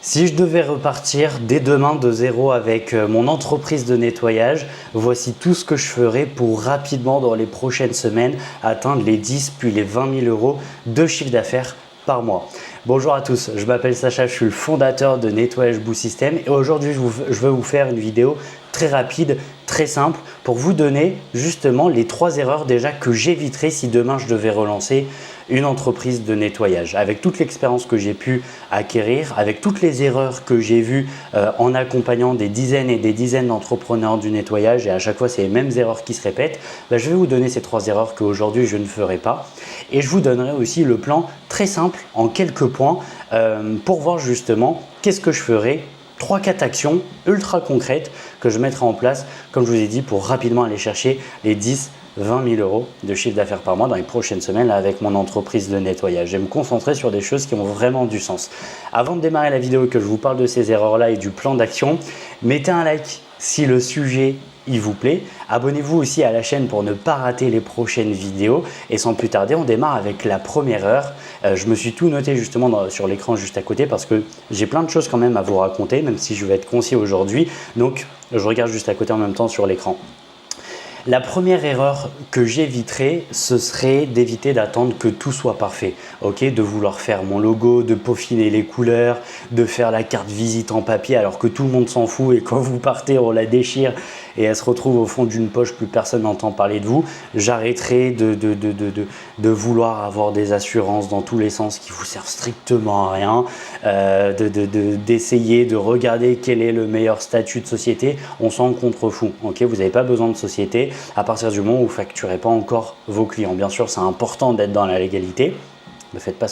Si je devais repartir dès demain de zéro avec mon entreprise de nettoyage, voici tout ce que je ferais pour rapidement dans les prochaines semaines atteindre les 10 puis les 20 000 euros de chiffre d'affaires par mois. Bonjour à tous, je m'appelle Sacha, je suis le fondateur de Nettoyage Boo System et aujourd'hui je veux vous faire une vidéo très rapide, très simple pour vous donner justement les 3 erreurs déjà que j'éviterais si demain je devais relancer une entreprise de nettoyage. Avec toute l'expérience que j'ai pu acquérir, avec toutes les erreurs que j'ai vues en accompagnant des dizaines et des dizaines d'entrepreneurs du nettoyage et à chaque fois c'est les mêmes erreurs qui se répètent, je vais vous donner ces 3 erreurs qu'aujourd'hui je ne ferai pas et je vous donnerai aussi le plan très simple en quelques points pour voir justement qu'est-ce que je ferai. 3-4 actions ultra concrètes que je mettrai en place, comme je vous ai dit, pour rapidement aller chercher les 10 20 000 euros de chiffre d'affaires par mois dans les prochaines semaines avec mon entreprise de nettoyage. Je vais me concentrer sur des choses qui ont vraiment du sens. Avant de démarrer la vidéo et que je vous parle de ces erreurs-là et du plan d'action, mettez un like si le sujet il vous plaît. Abonnez-vous aussi à la chaîne pour ne pas rater les prochaines vidéos. Et sans plus tarder, on démarre avec la première heure. Je me suis tout noté justement sur l'écran juste à côté parce que j'ai plein de choses quand même à vous raconter, même si je vais être concis aujourd'hui. Donc, je regarde juste à côté en même temps sur l'écran. La première erreur que j'éviterais, ce serait d'éviter d'attendre que tout soit parfait. De vouloir faire mon logo, de peaufiner les couleurs, de faire la carte visite en papier alors que tout le monde s'en fout et quand vous partez, on la déchire et elle se retrouve au fond d'une poche, plus personne n'entend parler de vous. J'arrêterai de vouloir avoir des assurances dans tous les sens qui vous servent strictement à rien, d'essayer de regarder quel est le meilleur statut de société. On s'en contrefout. Vous n'avez pas besoin de société à partir du moment où vous ne facturez pas encore vos clients. Bien sûr, c'est important d'être dans la légalité. Ne faites pas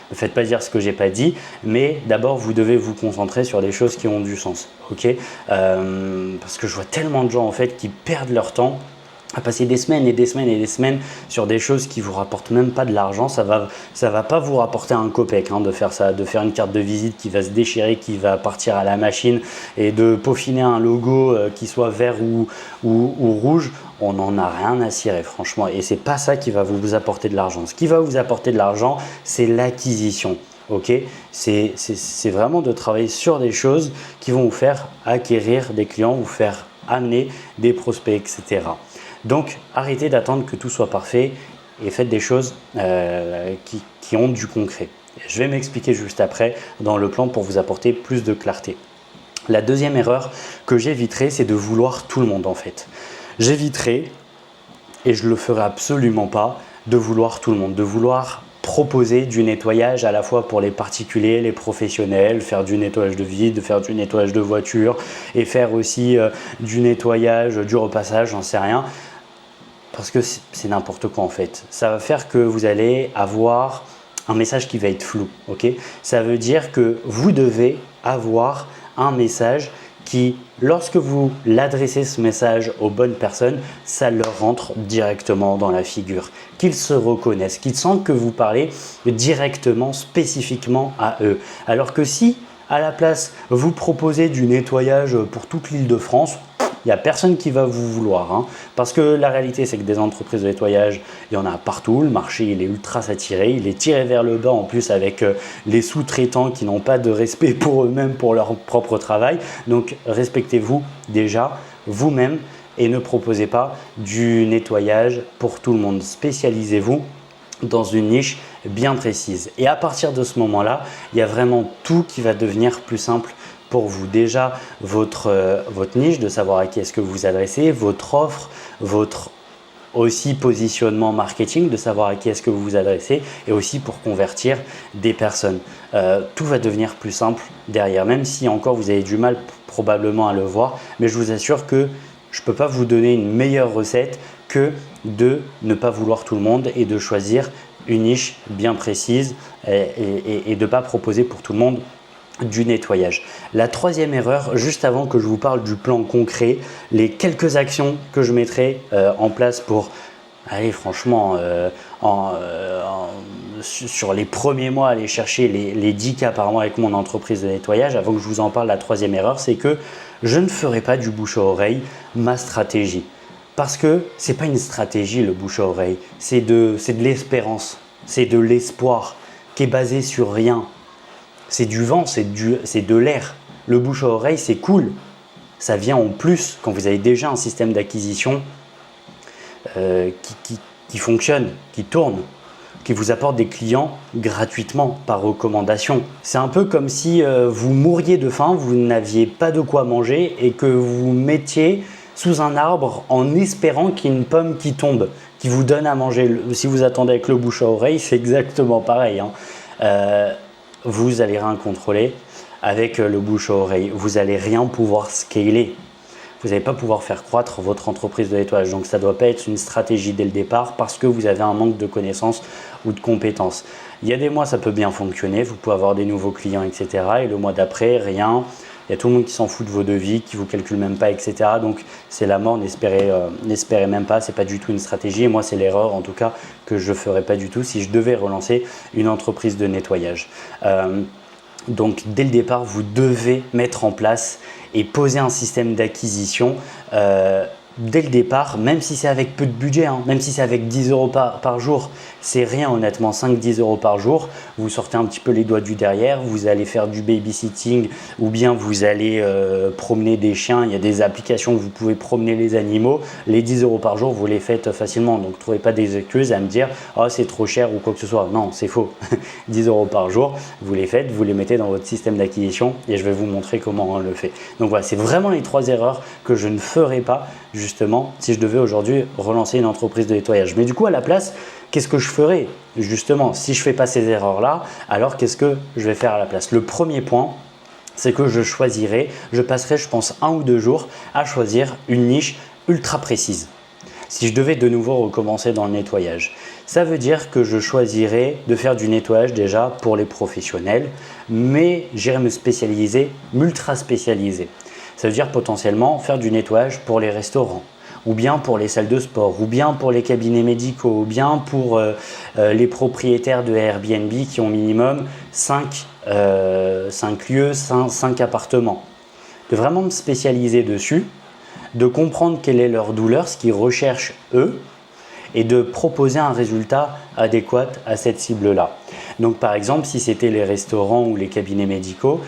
ne faites pas dire ce que j'ai pas dit, mais d'abord vous devez vous concentrer sur des choses qui ont du sens. Parce que je vois tellement de gens en fait qui perdent leur temps à passer des semaines et des semaines et des semaines sur des choses qui vous rapportent même pas de l'argent. Ça va pas vous rapporter un copec de faire ça, de faire une carte de visite qui va se déchirer, qui va partir à la machine et de peaufiner un logo qui soit vert ou rouge. On n'en a rien à cirer franchement et c'est pas ça qui va vous apporter de l'argent. Ce qui va vous apporter de l'argent, c'est l'acquisition. C'est vraiment de travailler sur des choses qui vont vous faire acquérir des clients, vous faire amener des prospects, etc. Donc, arrêtez d'attendre que tout soit parfait et faites des choses qui ont du concret. Je vais m'expliquer juste après dans le plan pour vous apporter plus de clarté. La deuxième erreur que j'éviterai, c'est de vouloir tout le monde en fait. J'éviterai, et je ne le ferai absolument pas, de vouloir tout le monde, de vouloir proposer du nettoyage à la fois pour les particuliers, les professionnels, faire du nettoyage de vide, faire du nettoyage de voiture et faire aussi du nettoyage, du repassage, j'en sais rien. Parce que c'est n'importe quoi en fait. Ça va faire que vous allez avoir un message qui va être flou. Ça veut dire que vous devez avoir un message qui, lorsque vous l'adressez ce message aux bonnes personnes, ça leur rentre directement dans la figure, qu'ils se reconnaissent, qu'ils sentent que vous parlez directement, spécifiquement à eux. Alors que si, à la place, vous proposez du nettoyage pour toute l'Île-de-France, il n'y a personne qui va vous vouloir. Parce que la réalité, c'est que des entreprises de nettoyage, il y en a partout. Le marché, il est ultra saturé. Il est tiré vers le bas en plus avec les sous-traitants qui n'ont pas de respect pour eux-mêmes, pour leur propre travail. Donc, respectez-vous déjà vous-même et ne proposez pas du nettoyage pour tout le monde. Spécialisez-vous dans une niche bien précise. Et à partir de ce moment-là, il y a vraiment tout qui va devenir plus simple pour vous. Déjà, votre niche, de savoir à qui est-ce que vous vous adressez, votre offre, votre aussi positionnement marketing, de savoir à qui est-ce que vous vous adressez et aussi pour convertir des personnes. Tout va devenir plus simple derrière, même si encore vous avez du mal probablement à le voir, mais je vous assure que je ne peux pas vous donner une meilleure recette que de ne pas vouloir tout le monde et de choisir une niche bien précise et de ne pas proposer pour tout le monde du nettoyage. La troisième erreur, juste avant que je vous parle du plan concret, les quelques actions que je mettrai en place pour, allez franchement, sur les premiers mois, aller chercher les 10 cas par mois avec mon entreprise de nettoyage. Avant que je vous en parle, la troisième erreur, c'est que je ne ferai pas du bouche à oreille ma stratégie. Parce que ce n'est pas une stratégie le bouche à oreille, c'est de l'espérance, c'est de l'espoir qui est basé sur rien. C'est du vent, c'est de l'air. Le bouche à oreille, c'est cool. Ça vient en plus quand vous avez déjà un système d'acquisition qui fonctionne, qui tourne, qui vous apporte des clients gratuitement par recommandation. C'est un peu comme si vous mouriez de faim, vous n'aviez pas de quoi manger et que vous mettiez sous un arbre en espérant qu'il y ait une pomme qui tombe, qui vous donne à manger. Si vous attendez avec le bouche à oreille, c'est exactement pareil, hein. Vous allez rien contrôler avec le bouche à oreille. Vous n'allez rien pouvoir scaler. Vous n'allez pas pouvoir faire croître votre entreprise de nettoyage. Donc ça ne doit pas être une stratégie dès le départ parce que vous avez un manque de connaissances ou de compétences. Il y a des mois, ça peut bien fonctionner. Vous pouvez avoir des nouveaux clients, etc. Et le mois d'après, rien. Il y a tout le monde qui s'en fout de vos devis, qui ne vous calcule même pas, etc. Donc c'est la mort, n'espérez même pas. Ce n'est pas du tout une stratégie. Et moi, c'est l'erreur en tout cas que je ne ferais pas du tout si je devais relancer une entreprise de nettoyage. Donc dès le départ, vous devez mettre en place et poser un système d'acquisition dès le départ, même si c'est avec peu de budget, hein, même si c'est avec 10 € par jour, c'est rien honnêtement, 5-10 € par jour, vous sortez un petit peu les doigts du derrière, vous allez faire du babysitting ou bien vous allez promener des chiens, il y a des applications où vous pouvez promener les animaux, les 10 € par jour, vous les faites facilement, donc ne trouvez pas des excuses à me dire « oh c'est trop cher » ou quoi que ce soit, non c'est faux, 10 € par jour, vous les faites, vous les mettez dans votre système d'acquisition et je vais vous montrer comment on le fait. Donc voilà, c'est vraiment les 3 erreurs que je ne ferai pas justement si je devais aujourd'hui relancer une entreprise de nettoyage. Mais du coup à la place, qu'est-ce que je ferais justement si je ne fais pas ces erreurs là? Alors qu'est-ce que je vais faire à la place? Le premier point, c'est que je passerai je pense 1 ou 2 jours à choisir une niche ultra précise. Si je devais de nouveau recommencer dans le nettoyage, ça veut dire que je choisirais de faire du nettoyage déjà pour les professionnels, mais j'irais me spécialiser, m'ultra spécialiser. Ça veut dire potentiellement faire du nettoyage pour les restaurants, ou bien pour les salles de sport, ou bien pour les cabinets médicaux, ou bien pour les propriétaires de Airbnb qui ont minimum 5 lieux, 5 appartements. De vraiment me spécialiser dessus, de comprendre quelle est leur douleur, ce qu'ils recherchent eux, et de proposer un résultat adéquat à cette cible-là. Donc par exemple, si c'était les restaurants ou les cabinets médicaux,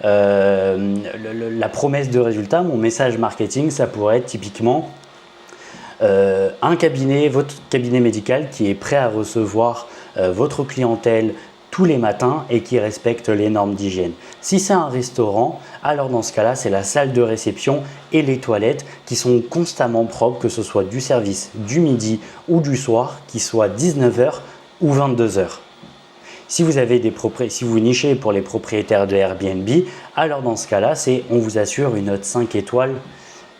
la promesse de résultat, mon message marketing, ça pourrait être typiquement votre cabinet médical qui est prêt à recevoir votre clientèle tous les matins et qui respecte les normes d'hygiène. Si c'est un restaurant, alors dans ce cas-là, c'est la salle de réception et les toilettes qui sont constamment propres, que ce soit du service du midi ou du soir, qui soit 19 h ou 22 h. Si vous nichez pour les propriétaires de Airbnb, alors dans ce cas-là, on vous assure une note 5 étoiles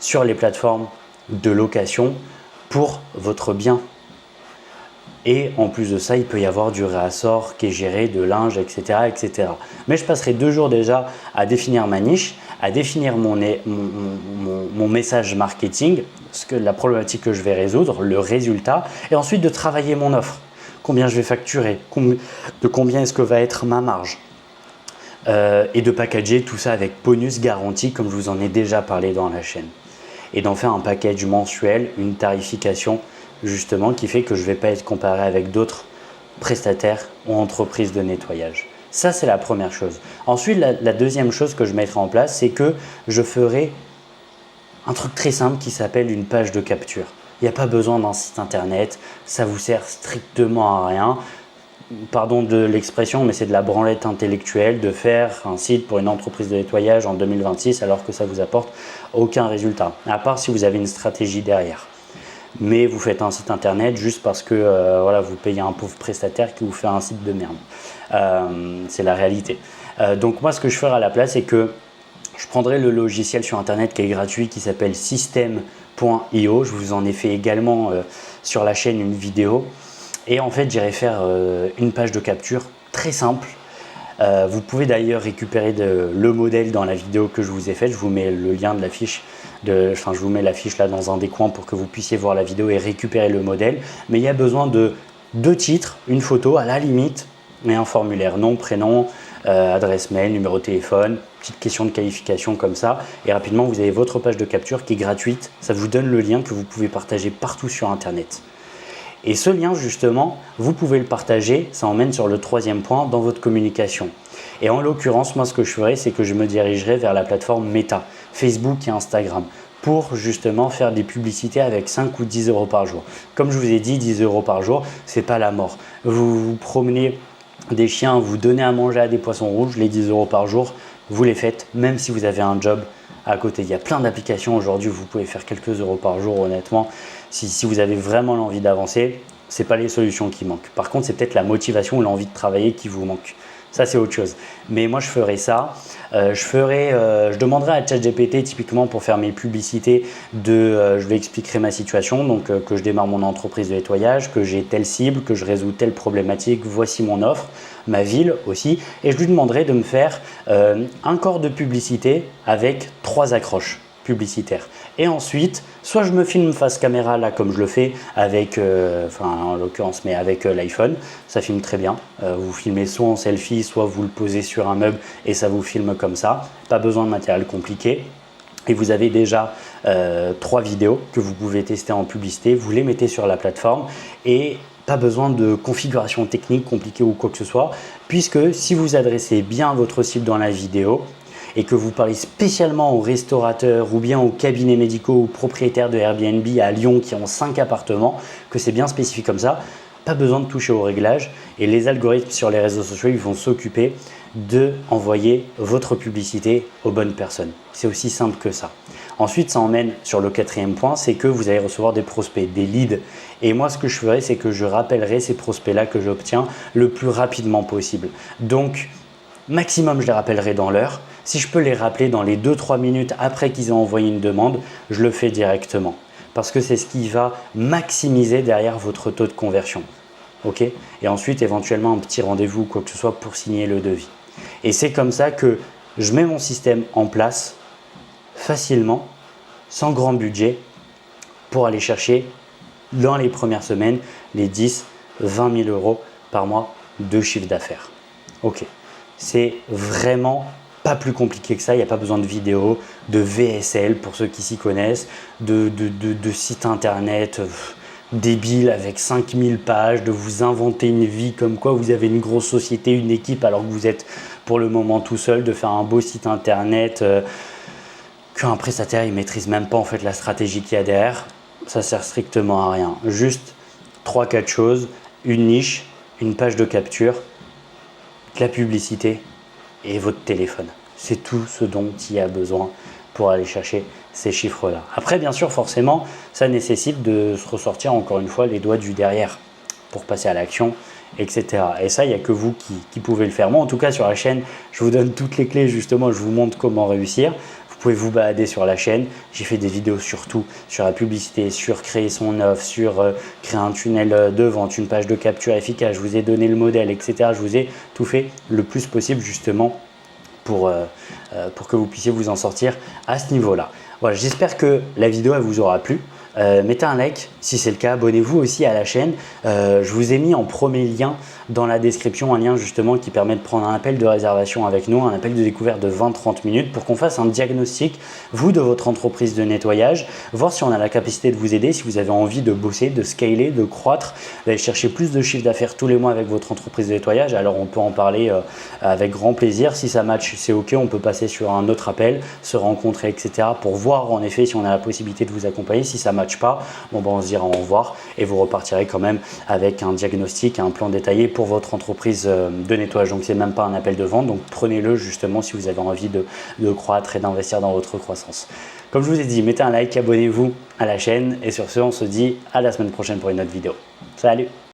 sur les plateformes de location pour votre bien. Et en plus de ça, il peut y avoir du réassort qui est géré, de linge, etc., etc. Mais je passerai 2 jours déjà à définir ma niche, à définir mon message marketing, la problématique que je vais résoudre, le résultat, et ensuite de travailler mon offre. Combien je vais facturer, de combien est-ce que va être ma marge. Et de packager tout ça avec bonus garanti, comme je vous en ai déjà parlé dans la chaîne. Et d'en faire un package mensuel, une tarification justement qui fait que je ne vais pas être comparé avec d'autres prestataires ou entreprises de nettoyage. Ça, c'est la première chose. Ensuite, la deuxième chose que je mettrai en place, c'est que je ferai un truc très simple qui s'appelle une page de capture. Il n'y a pas besoin d'un site internet, ça vous sert strictement à rien. Pardon de l'expression, mais c'est de la branlette intellectuelle de faire un site pour une entreprise de nettoyage en 2026 alors que ça ne vous apporte aucun résultat, à part si vous avez une stratégie derrière. Mais vous faites un site internet juste parce que vous payez un pauvre prestataire qui vous fait un site de merde. C'est la réalité. Donc moi, ce que je ferai à la place, c'est que je prendrai le logiciel sur internet qui est gratuit, qui s'appelle System.io. Je vous en ai fait également sur la chaîne une vidéo. Et en fait, j'irai faire une page de capture très simple. Vous pouvez d'ailleurs récupérer le modèle dans la vidéo que je vous ai faite. Je vous mets le lien de la fiche. Je vous mets la fiche là dans un des coins pour que vous puissiez voir la vidéo et récupérer le modèle. Mais il y a besoin de 2 titres, une photo à la limite et un formulaire, nom, prénom, adresse mail, numéro de téléphone, petite question de qualification comme ça. Et rapidement, vous avez votre page de capture qui est gratuite. Ça vous donne le lien que vous pouvez partager partout sur Internet. Et ce lien justement, vous pouvez le partager, ça emmène sur le troisième point dans votre communication. Et en l'occurrence, moi ce que je ferai, c'est que je me dirigerai vers la plateforme Meta, Facebook et Instagram, pour justement faire des publicités avec 5 ou 10 euros par jour. Comme je vous ai dit, 10 euros par jour, c'est pas la mort. Vous vous promenez des chiens, vous donnez à manger à des poissons rouges, les 10 euros par jour, vous les faites, même si vous avez un job à côté. Il y a plein d'applications aujourd'hui, vous pouvez faire quelques euros par jour, honnêtement. Si vous avez vraiment l'envie d'avancer, ce n'est pas les solutions qui manquent. Par contre, c'est peut-être la motivation ou l'envie de travailler qui vous manque. Ça, c'est autre chose. Mais moi, je ferai ça. Je demanderai à ChatGPT typiquement pour faire mes publicités je lui expliquerai ma situation, donc que je démarre mon entreprise de nettoyage, que j'ai telle cible, que je résous telle problématique, voici mon offre, ma ville aussi. Et je lui demanderai de me faire un corps de publicité avec 3 accroches publicitaires. Et ensuite, soit je me filme face caméra là comme je le fais avec, en l'occurrence, mais avec l'iPhone, ça filme très bien. Vous filmez soit en selfie, soit vous le posez sur un meuble et ça vous filme comme ça. Pas besoin de matériel compliqué. Et vous avez déjà 3 vidéos que vous pouvez tester en publicité. Vous les mettez sur la plateforme et pas besoin de configuration technique compliquée ou quoi que ce soit, puisque si vous adressez bien votre cible dans la vidéo, et que vous parlez spécialement aux restaurateurs ou bien aux cabinets médicaux ou propriétaires de Airbnb à Lyon qui ont 5 appartements, que c'est bien spécifique comme ça, pas besoin de toucher aux réglages et les algorithmes sur les réseaux sociaux ils vont s'occuper de envoyer votre publicité aux bonnes personnes. C'est aussi simple que ça. Ensuite, ça emmène sur le 4e point, c'est que vous allez recevoir des prospects, des leads. Et moi, ce que je ferai, c'est que je rappellerai ces prospects-là que j'obtiens le plus rapidement possible. Donc, maximum, je les rappellerai dans l'heure. Si je peux les rappeler dans les 2-3 minutes après qu'ils ont envoyé une demande, je le fais directement. Parce que c'est ce qui va maximiser derrière votre taux de conversion. Ok ? Et ensuite, éventuellement, un petit rendez-vous ou quoi que ce soit pour signer le devis. Et c'est comme ça que je mets mon système en place facilement, sans grand budget, pour aller chercher dans les premières semaines les 10-20 000 euros par mois de chiffre d'affaires. Ok, c'est vraiment pas plus compliqué que ça, il n'y a pas besoin de vidéo, de VSL pour ceux qui s'y connaissent, de sites internet débiles avec 5000 pages, de vous inventer une vie comme quoi vous avez une grosse société, une équipe alors que vous êtes pour le moment tout seul, de faire un beau site internet qu'un prestataire il maîtrise même pas en fait la stratégie qu'il y a derrière. Ça sert strictement à rien. Juste 3-4 choses, une niche, une page de capture, de la publicité et votre téléphone. C'est tout ce dont il y a besoin pour aller chercher ces chiffres-là. Après, bien sûr, forcément, ça nécessite de se ressortir encore une fois les doigts du derrière pour passer à l'action, etc. Et ça, il n'y a que vous qui pouvez le faire. Moi, en tout cas, sur la chaîne, je vous donne toutes les clés, justement, je vous montre comment réussir. Vous pouvez vous balader sur la chaîne. J'ai fait des vidéos sur tout, sur la publicité, sur créer son offre, sur créer un tunnel de vente, une page de capture efficace. Je vous ai donné le modèle, etc. Je vous ai tout fait le plus possible justement pour que vous puissiez vous en sortir à ce niveau-là. Voilà, j'espère que la vidéo elle vous aura plu. Mettez un like si c'est le cas, abonnez-vous aussi à la chaîne. Je vous ai mis en premier lien dans la description un lien justement qui permet de prendre un appel de réservation avec nous, un appel de découverte de 20-30 minutes pour qu'on fasse un diagnostic, vous, de votre entreprise de nettoyage, voir si on a la capacité de vous aider, si vous avez envie de bosser, de scaler, de croître, d'aller chercher plus de chiffre d'affaires tous les mois avec votre entreprise de nettoyage. Alors on peut en parler avec grand plaisir. Si ça match, c'est ok, on peut passer sur un autre appel, se rencontrer, etc. pour voir en effet si on a la possibilité de vous accompagner. Si ça match pas, bon ben on se dira au revoir et vous repartirez quand même avec un diagnostic, un plan détaillé pour votre entreprise de nettoyage. Donc c'est même pas un appel de vente, donc prenez-le justement si vous avez envie de croître et d'investir dans votre croissance. Comme je vous ai dit, mettez un like, abonnez-vous à la chaîne et sur ce on se dit à la semaine prochaine pour une autre vidéo. Salut!